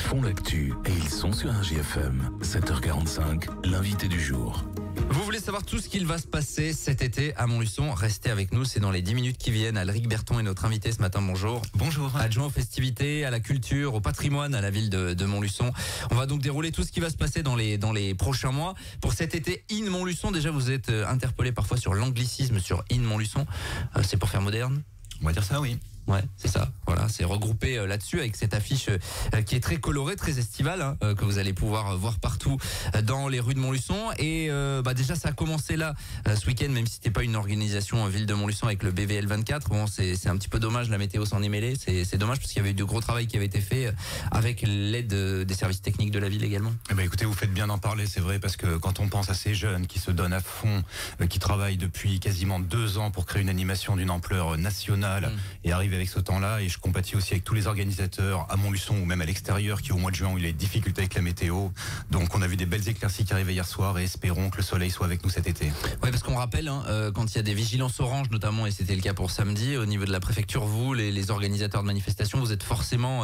font l'actu et ils sont sur un GFM. 7h45, l'invité du jour. Vous voulez savoir tout ce qu'il va se passer cet été à Montluçon? Restez avec nous, c'est dans les 10 minutes qui viennent. Alric Berton est notre invité ce matin, bonjour. Bonjour. Adjoint aux festivités, à la culture, au patrimoine, à la ville de Montluçon. On va donc dérouler tout ce qui va se passer dans les prochains mois. Pour cet été, In Montluçon, déjà vous êtes interpellé parfois sur l'anglicisme, sur In Montluçon. C'est pour faire moderne? On va dire ça, oui. Ouais, c'est ça. Voilà, c'est regroupé là-dessus avec cette affiche qui est très colorée, très estivale, que vous allez pouvoir voir partout dans les rues de Montluçon. Et déjà, ça a commencé là ce week-end, même si c'était pas une organisation ville de Montluçon avec le BVL 24. Bon, c'est un petit peu dommage, la météo s'en est mêlée. C'est dommage parce qu'il y avait eu de gros travail qui avait été fait avec l'aide des services techniques de la ville également. Eh ben, écoutez, vous faites bien d'en parler, c'est vrai, parce que quand on pense à ces jeunes qui se donnent à fond, qui travaillent depuis quasiment 2 ans pour créer une animation d'une ampleur nationale et arrivent avec ce temps-là, et je compatis aussi avec tous les organisateurs à Montluçon ou même à l'extérieur qui au mois de juin ont eu les difficultés avec la météo. Donc on a vu des belles éclaircies qui arrivaient hier soir et espérons que le soleil soit avec nous cet été. Oui, parce qu'on rappelle, quand il y a des vigilances oranges notamment, et c'était le cas pour samedi, au niveau de la préfecture, vous, les organisateurs de manifestations, vous êtes forcément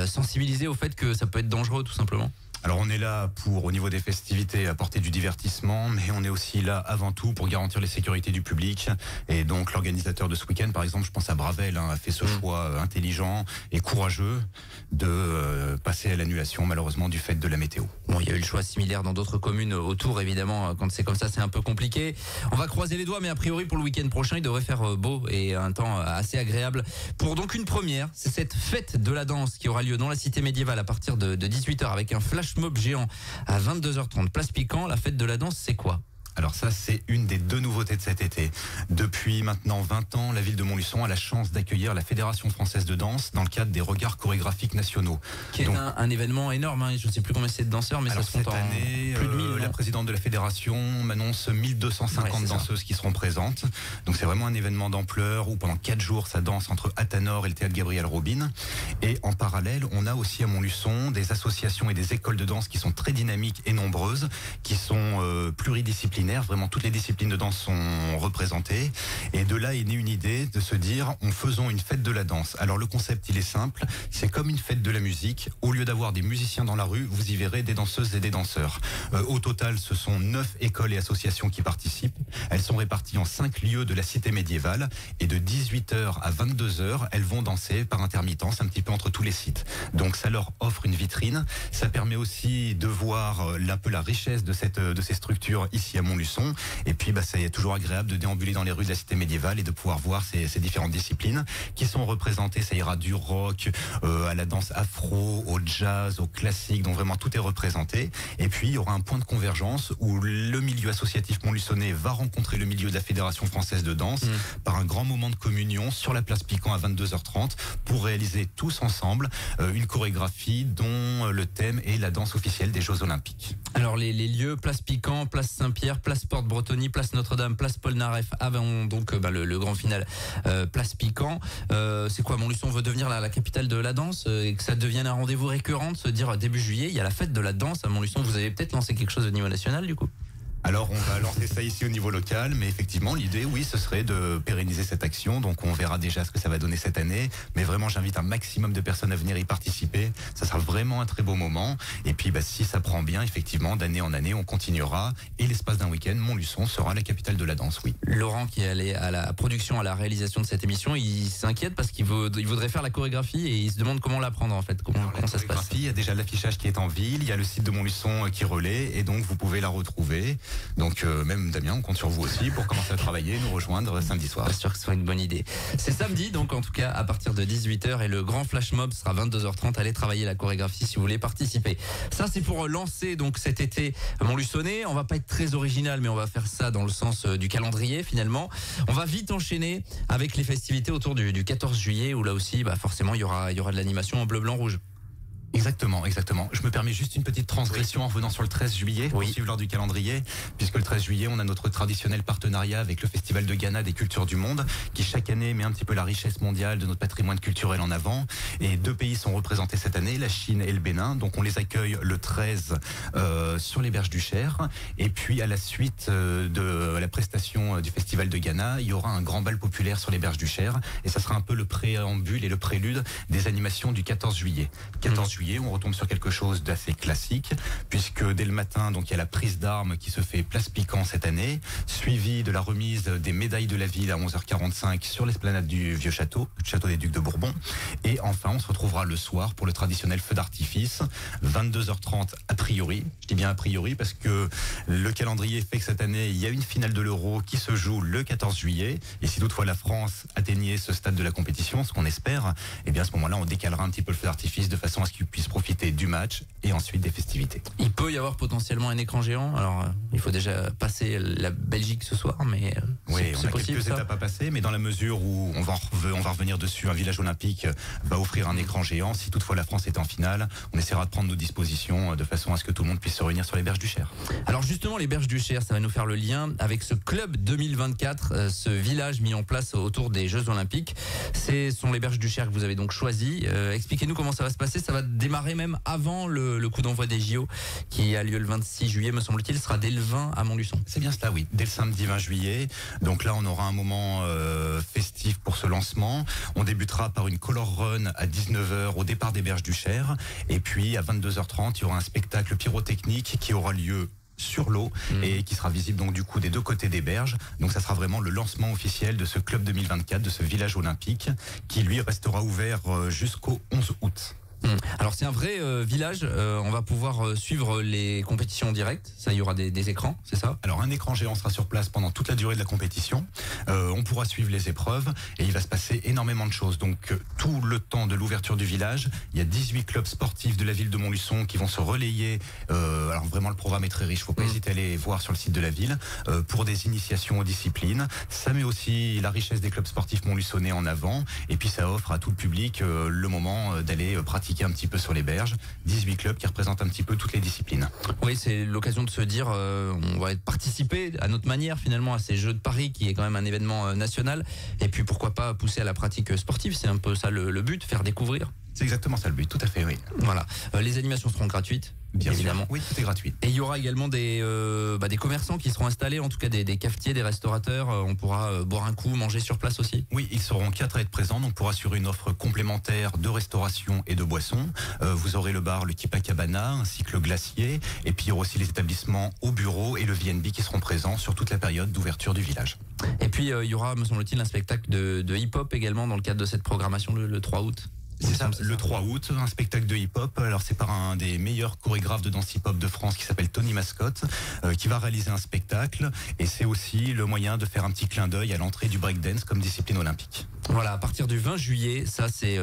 sensibilisés au fait que ça peut être dangereux tout simplement. Alors on est là pour, au niveau des festivités, apporter du divertissement, mais on est aussi là avant tout pour garantir les sécurités du public. Et donc l'organisateur de ce week-end, par exemple, je pense à Bravel, a fait ce choix intelligent et courageux de passer à l'annulation, malheureusement, du fait de la météo. Bon, il y a eu le choix similaire dans d'autres communes autour, évidemment. Quand c'est comme ça, c'est un peu compliqué. On va croiser les doigts, mais a priori pour le week-end prochain, il devrait faire beau et un temps assez agréable. Pour donc une première, c'est cette fête de la danse qui aura lieu dans la cité médiévale à partir de 18h avec un flash mob géant à 22h30 place Piquant. La fête de la danse, c'est quoi? Alors ça, c'est une des 2 nouveautés de cet été. Depuis maintenant 20 ans, la ville de Montluçon a la chance d'accueillir la Fédération française de danse dans le cadre des regards chorégraphiques nationaux. Qui est donc un événement énorme, je ne sais plus combien c'est de danseurs, mais alors ça se compte cette année, plus de 1000. La présidente de la fédération m'annonce 1250 danseuses qui seront présentes. Donc c'est vraiment un événement d'ampleur où pendant 4 jours, ça danse entre Athanor et le théâtre Gabriel Robin. Et en parallèle, on a aussi à Montluçon des associations et des écoles de danse qui sont très dynamiques et nombreuses, qui sont pluridisciplinaires. Vraiment, toutes les disciplines de danse sont représentées. Et de là est née une idée de se dire, faisons une fête de la danse. Alors le concept, il est simple. C'est comme une fête de la musique. Au lieu d'avoir des musiciens dans la rue, vous y verrez des danseuses et des danseurs. Au total, ce sont 9 écoles et associations qui participent. Elles sont réparties en 5 lieux de la cité médiévale. Et de 18h à 22h, elles vont danser par intermittence un petit peu entre tous les sites. Donc ça leur offre une vitrine. Ça permet aussi de voir un peu la richesse de ces structures ici à Montluçon. Et puis c'est toujours agréable de déambuler dans les rues de la cité médiévale et de pouvoir voir ces différentes disciplines qui sont représentées. Ça ira du rock à la danse afro, au jazz, au classique, donc vraiment tout est représenté. Et puis il y aura un point de convergence où le milieu associatif montluçonnais va rencontrer le milieu de la Fédération française de danse par un grand moment de communion sur la place Piquant à 22h30 pour réaliser tous ensemble une chorégraphie dont le thème est la danse officielle des Jeux Olympiques. Alors les lieux, place Piquant, place Saint-Pierre, place Porte-Bretonnie, place Notre-Dame, place Paul-Naref, avant donc le grand final, place Piquant. C'est quoi, Montluçon veut devenir la capitale de la danse et que ça devienne un rendez-vous récurrent de se dire début juillet, il y a la fête de la danse à Montluçon. Vous avez peut-être lancé quelque chose au niveau national du coup? Alors on va lancer ça ici au niveau local, mais effectivement l'idée, oui, ce serait de pérenniser cette action. Donc on verra déjà ce que ça va donner cette année, mais vraiment j'invite un maximum de personnes à venir y participer. Ça sera vraiment un très beau moment. Et puis si ça prend bien, effectivement, d'année en année, on continuera. Et l'espace d'un week-end, Montluçon sera la capitale de la danse, oui. Laurent, qui est allé à la production, à la réalisation de cette émission, il s'inquiète parce qu'il voudrait faire la chorégraphie et il se demande comment la prendre en fait. Comment ça se passe? Il y a déjà l'affichage qui est en ville, il y a le site de Montluçon qui relaie et donc vous pouvez la retrouver. Donc même Damien, on compte sur vous aussi pour commencer à travailler, nous rejoindre samedi soir. Pas sûr que ce soit une bonne idée. C'est samedi, donc en tout cas à partir de 18h et le grand flash mob sera 22h30. Allez travailler la chorégraphie si vous voulez participer. Ça c'est pour lancer donc cet été montluçonnais. On va pas être très original, mais on va faire ça dans le sens du calendrier finalement. On va vite enchaîner avec les festivités autour du 14 juillet où là aussi forcément il y aura de l'animation en bleu, blanc, rouge. Exactement. Je me permets juste une petite transgression en revenant sur le 13 juillet, pour suivre l'heure du calendrier, puisque le 13 juillet, on a notre traditionnel partenariat avec le Festival de Ghana des cultures du monde, qui chaque année met un petit peu la richesse mondiale de notre patrimoine culturel en avant. Et 2 pays sont représentés cette année, la Chine et le Bénin. Donc on les accueille le 13 sur les berges du Cher. Et puis à la suite de la prestation du Festival de Ghana, il y aura un grand bal populaire sur les berges du Cher. Et ça sera un peu le préambule et le prélude des animations du 14 juillet. 14 juillet juillet, on retombe sur quelque chose d'assez classique, puisque dès le matin, donc il y a la prise d'armes qui se fait place Piquant cette année, suivie de la remise des médailles de la ville à 11h45 sur l'esplanade du Vieux Château, le château des Ducs de Bourbon. Et enfin, on se retrouvera le soir pour le traditionnel feu d'artifice, 22h30 a priori. Je dis bien a priori parce que le calendrier fait que cette année, il y a une finale de l'Euro qui se joue le 14 juillet. Et si toutefois la France atteignait ce stade de la compétition, ce qu'on espère, eh bien à ce moment-là, on décalera un petit peu le feu d'artifice de façon à ce qu'ils puissent profiter du match et ensuite des festivités. Il peut y avoir potentiellement un écran géant. Alors, il faut déjà passer la Belgique ce soir, mais oui, c'est on a possible, quelques étapes à passer, mais dans la mesure où on va revenir dessus, un village olympique va offrir un écran géant. Si toutefois la France est en finale, on essaiera de prendre nos dispositions de façon à ce que tout le monde puisse se réunir sur les berges du Cher. Alors justement, les berges du Cher, ça va nous faire le lien avec ce club 2024, ce village mis en place autour des Jeux Olympiques. Ce sont les berges du Cher que vous avez donc choisi. Expliquez-nous comment ça va se passer. Ça va démarrer même avant le coup d'envoi des JO qui a lieu le 26 juillet, me semble-t-il, sera dès le 20 à Montluçon. C'est bien cela, oui. Dès le samedi 20 juillet. Donc là, on aura un moment festif pour ce lancement. On débutera par une color run à 19h au départ des berges du Cher. Et puis à 22h30, il y aura un spectacle pyrotechnique qui aura lieu sur l'eau et qui sera visible donc du coup des deux côtés des berges. Donc ça sera vraiment le lancement officiel de ce club 2024, de ce village olympique qui lui restera ouvert jusqu'au 11 août. Alors c'est un vrai village, on va pouvoir suivre les compétitions en direct, ça il y aura des écrans, c'est ça? Alors un écran géant sera sur place pendant toute la durée de la compétition, on pourra suivre les épreuves et il va se passer énormément de choses. Donc tout le temps de l'ouverture du village, il y a 18 clubs sportifs de la ville de Montluçon qui vont se relayer, alors vraiment le programme est très riche, faut pas hésiter à aller voir sur le site de la ville, pour des initiations aux disciplines. Ça met aussi la richesse des clubs sportifs montluçonnais en avant et puis ça offre à tout le public le moment d'aller pratiquer un petit peu sur les berges. 18 clubs qui représentent un petit peu toutes les disciplines. Oui, c'est l'occasion de se dire on va participer à notre manière finalement à ces Jeux de Paris qui est quand même un événement national et puis pourquoi pas pousser à la pratique sportive, c'est un peu ça le but, faire découvrir. C'est exactement ça le but, tout à fait, oui. Voilà, les animations seront gratuites. Bien évidemment. Sûr. Oui, tout est gratuit. Et il y aura également des commerçants qui seront installés, en tout cas des cafetiers, des restaurateurs. On pourra boire un coup, manger sur place aussi. Oui, ils seront 4 à être présents, donc pour assurer une offre complémentaire de restauration et de boissons. Vous aurez le bar, le Kipakabana, ainsi que le glacier. Et puis il y aura aussi les établissements au bureau et le VNB qui seront présents sur toute la période d'ouverture du village. Et puis il y aura, me semble-t-il, un spectacle de hip-hop également dans le cadre de cette programmation le 3 août. C'est ça, le 3 août, un spectacle de hip-hop. Alors c'est par un des meilleurs chorégraphes de danse hip-hop de France qui s'appelle Tony Mascotte, qui va réaliser un spectacle. Et c'est aussi le moyen de faire un petit clin d'œil à l'entrée du breakdance comme discipline olympique. Voilà, à partir du 20 juillet, ça c'est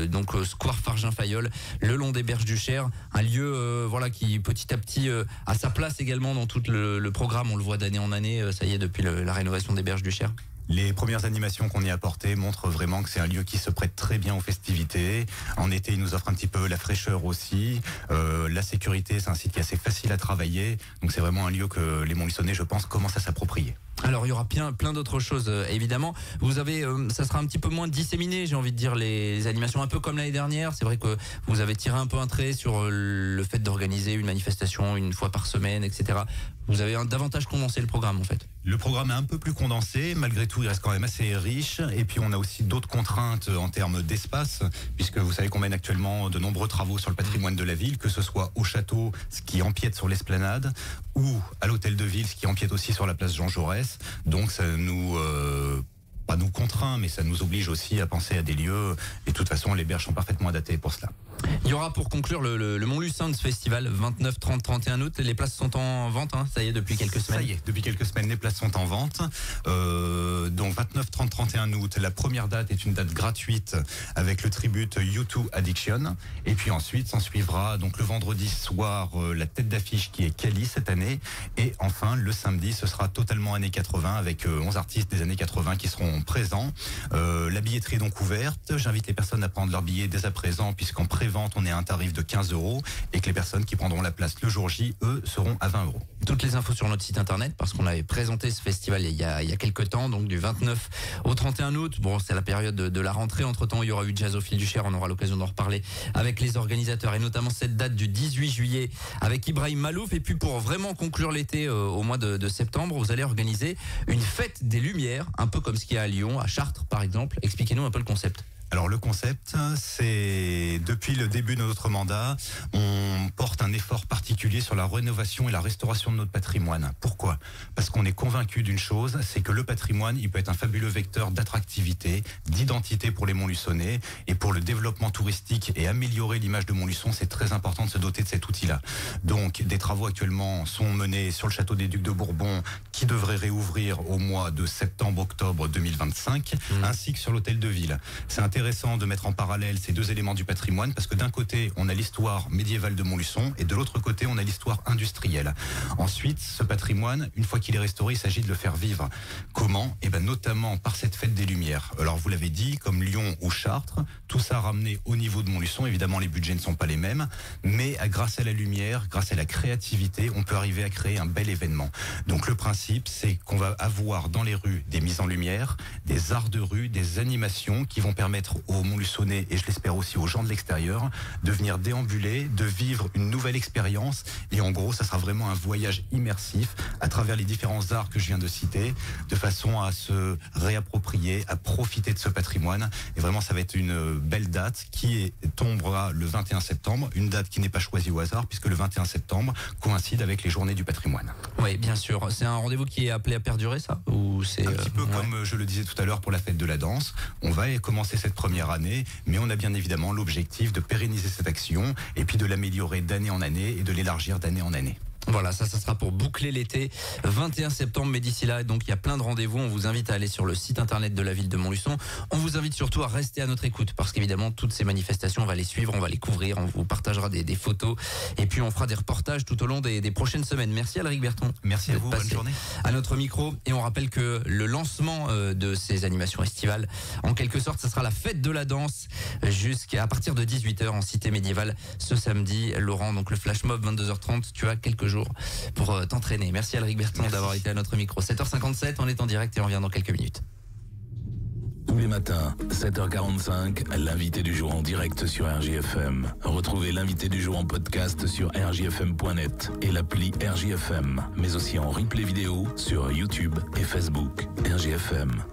donc Square Fargin-Fayol, le long des berges du Cher, un lieu qui petit à petit a sa place également dans tout le programme. On le voit d'année en année, ça y est, depuis la rénovation des berges du Cher. Les premières animations qu'on y a apportées montrent vraiment que c'est un lieu qui se prête très bien aux festivités. En été, il nous offre un petit peu la fraîcheur aussi. La sécurité, c'est un site qui est assez facile à travailler. Donc c'est vraiment un lieu que les Montluçonnais, je pense, commencent à s'approprier. Alors il y aura plein d'autres choses évidemment. Vous avez, ça sera un petit peu moins disséminé, j'ai envie de dire, les animations un peu comme l'année dernière. C'est vrai que vous avez tiré un peu un trait sur le fait d'organiser une manifestation une fois par semaine, etc. Vous avez davantage condensé le programme en fait. Le programme est un peu plus condensé, malgré tout il reste quand même assez riche et puis on a aussi d'autres contraintes en termes d'espace puisque vous savez qu'on mène actuellement de nombreux travaux sur le patrimoine de la ville, que ce soit au château, ce qui empiète sur l'esplanade, ou à l'hôtel de ville, ce qui empiète aussi sur la place Jean Jaurès. Donc ça nous pas nous contraint, mais ça nous oblige aussi à penser à des lieux et de toute façon les berges sont parfaitement adaptées pour cela. Il y aura pour conclure le Montluçon Festival 29, 30, 31 août. Les places sont en vente, hein, ça y est, depuis quelques semaines. Ça y est, depuis quelques semaines, les places sont en vente. Donc 29, 30, 31 août, la première date est une date gratuite avec le tribute U2 Addiction. Et puis ensuite, s'en suivra donc le vendredi soir la tête d'affiche qui est Cali cette année. Et enfin, le samedi, ce sera totalement années 80 avec 11 artistes des années 80 qui seront présents. La billetterie est donc ouverte. J'invite les personnes à prendre leur billet dès à présent puisqu'en prévente, on est à un tarif de 15 € et que les personnes qui prendront la place le jour J, eux, seront à 20 €. Toutes les infos sur notre site internet parce qu'on avait présenté ce festival il y a quelques temps, donc du 29 au 31 août. Bon, c'est la période de la rentrée. Entre-temps, il y aura eu Jazz au fil du Cher. On aura l'occasion d'en reparler avec les organisateurs et notamment cette date du 18 juillet avec Ibrahim Malouf. Et puis pour vraiment conclure l'été au mois de septembre, vous allez organiser une fête des Lumières, un peu comme ce qu'il y a à Lyon, à Chartres par exemple. Expliquez-nous un peu le concept. Alors le concept, c'est depuis le début de notre mandat, on porte un effort particulier sur la rénovation et la restauration de notre patrimoine. Pourquoi ? Parce qu'on est convaincu d'une chose, c'est que le patrimoine, il peut être un fabuleux vecteur d'attractivité, d'identité pour les Montluçonnais, et pour le développement touristique et améliorer l'image de Montluçon, c'est très important de se doter de cet outil-là. Donc des travaux actuellement sont menés sur le château des Ducs de Bourbon, qui devrait réouvrir au mois de septembre-octobre 2025, ainsi que sur l'hôtel de ville. C'est intéressant de mettre en parallèle ces deux éléments du patrimoine parce que d'un côté on a l'histoire médiévale de Montluçon et de l'autre côté on a l'histoire industrielle. Ensuite, ce patrimoine, une fois qu'il est restauré, il s'agit de le faire vivre. Comment ? Eh ben notamment par cette fête des Lumières. Alors vous l'avez dit, comme Lyon ou Chartres, tout ça ramené au niveau de Montluçon. Évidemment les budgets ne sont pas les mêmes, mais grâce à la lumière, grâce à la créativité, on peut arriver à créer un bel événement. Donc le principe, c'est qu'on va avoir dans les rues des mises en lumière, des arts de rue, des animations qui vont permettre aux Montluçonnais, et je l'espère aussi aux gens de l'extérieur, de venir déambuler, de vivre une nouvelle expérience. Et en gros, ça sera vraiment un voyage immersif à travers les différents arts que je viens de citer, de façon à se réapproprier, à profiter de ce patrimoine. Et vraiment, ça va être une belle date qui tombera le 21 septembre, une date qui n'est pas choisie au hasard, puisque le 21 septembre coïncide avec les Journées du patrimoine. Oui, bien sûr. C'est un rendez-vous qui est appelé à perdurer, ça ? Ou c'est un petit peu comme je le disais tout à l'heure pour la fête de la danse. On va commencer cette première année, mais on a bien évidemment l'objectif de pérenniser cette action et puis de l'améliorer d'année en année et de l'élargir d'année en année. Voilà, ça sera pour boucler l'été, 21 septembre, mais d'ici là, donc il y a plein de rendez-vous. On vous invite à aller sur le site internet de la ville de Montluçon. On vous invite surtout à rester à notre écoute parce qu'évidemment, toutes ces manifestations, on va les suivre, on va les couvrir, on vous partagera des photos et puis on fera des reportages tout au long des prochaines semaines. Merci Alric Berton. Merci à vous, bonne journée. À notre micro, et on rappelle que le lancement de ces animations estivales, en quelque sorte, ça sera la fête de la danse jusqu'à partir de 18h en cité médiévale ce samedi. Laurent, donc le flash mob 22h30, tu as quelques jours pour t'entraîner. Merci Alric Berton d'avoir été à notre micro. 7h57, on est en direct et on revient dans quelques minutes. Tous les matins, 7h45, l'invité du jour en direct sur RJFM. Retrouvez l'invité du jour en podcast sur rjfm.net et l'appli RJFM, mais aussi en replay vidéo sur YouTube et Facebook. RJFM.